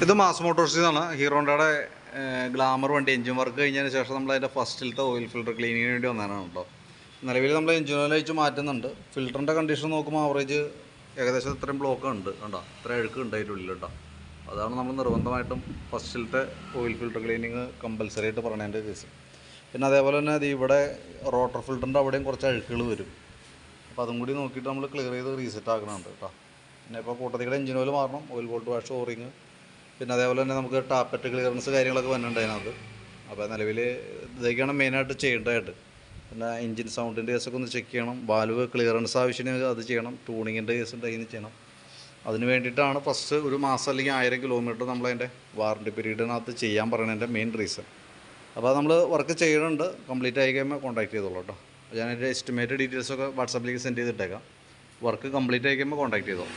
ഇത് മാസ് മോട്ടോഴ്സിൽ നിന്നാണ് ഹീറോണ്ടയുടെ ഗ്ലാമർ വണ്ടി എഞ്ചിൻ വർക്ക് കഴിഞ്ഞതിന് ശേഷം നമ്മൾ അതിൻ്റെ ഫസ്റ്റിലത്തെ ഓയിൽ ഫിൽറ്റർ ക്ലീനിങ്ങിന് വേണ്ടി വന്നതാണ് കേട്ടോ. നിലവിൽ നമ്മൾ എഞ്ചിൻ ഓയിൽ അയച്ച് മാറ്റുന്നുണ്ട്. ഫിൽറ്ററിൻ്റെ കണ്ടീഷൻ നോക്കുമ്പോൾ ആവറേജ് ഏകദേശം ഇത്രയും ബ്ലോക്ക് ഉണ്ട് കേട്ടോ, ഇത്ര അഴുക്ക് ഉണ്ടായിട്ടുള്ളിൽ കേട്ടോ. അതാണ് നമ്മൾ നിർബന്ധമായിട്ടും ഫസ്റ്റിലത്തെ ഓയിൽ ഫിൽറ്റർ ക്ലീനിങ് കമ്പൽസറി ആയിട്ട് പറയേണ്ട കേസ്. പിന്നെ അതേപോലെ തന്നെ അത് ഇവിടെ റോട്ടർ ഫിൽറ്ററിൻ്റെ അവിടെയും കുറച്ച് അഴുക്കുകൾ വരും. അപ്പോൾ അതും കൂടി നോക്കിയിട്ട് നമ്മൾ ക്ലിയർ ചെയ്ത് റീസെറ്റ് ആക്കണമുണ്ട് കേട്ടോ. പിന്നെ ഇപ്പോൾ കൂട്ടത്തിയുടെ എഞ്ചിൻ ഓയിൽ മാറണം, ഓയിൽ ബോൾട്ട് വാഷ്, ഓറിങ്, പിന്നെ അതേപോലെ തന്നെ നമുക്ക് ടാപ്പറ്റ് ക്ലിയറൻസ് കാര്യങ്ങളൊക്കെ വന്നിട്ടുണ്ട് അതിനകത്ത്. അപ്പോൾ നിലവിൽ ഇതൊക്കെയാണ് മെയിനായിട്ട് ചെയ്യേണ്ടതായിട്ട്. പിന്നെ എഞ്ചിൻ സൗണ്ടിൻ്റെ കേസൊക്കെ ഒന്ന് ചെക്ക് ചെയ്യണം, വാൽവ് ക്ലിയറൻസ് ആവശ്യത്തിന് അത് ചെയ്യണം, ട്യൂണിങ്ങിൻ്റെ കേസ് ഉണ്ടെങ്കിൽ ചെയ്യണം. അതിന് വേണ്ടിയിട്ടാണ് ഫസ്റ്റ് ഒരു മാസം അല്ലെങ്കിൽ 1000 കിലോമീറ്റർ നമ്മളതിൻ്റെ വാറണ്ടി പീരീഡിനകത്ത് ചെയ്യാൻ പറയുന്നതിൻ്റെ മെയിൻ റീസൺ. അപ്പോൾ നമ്മൾ വർക്ക് ചെയ്യുന്നുണ്ട്, കംപ്ലീറ്റ് ആയി കഴിയുമ്പോൾ കോൺടാക്ട് ചെയ്തോളൂ കേട്ടോ. ഞാൻ അതിൻ്റെ എസ്റ്റിമേറ്റ് ഡീറ്റെയിൽസൊക്കെ വാട്സാപ്പിലേക്ക് സെൻഡ് ചെയ്തിട്ടേക്കാം. വർക്ക് കംപ്ലീറ്റ് ആയി കഴിയുമ്പോൾ കോൺടാക്ട് ചെയ്തോളൂ.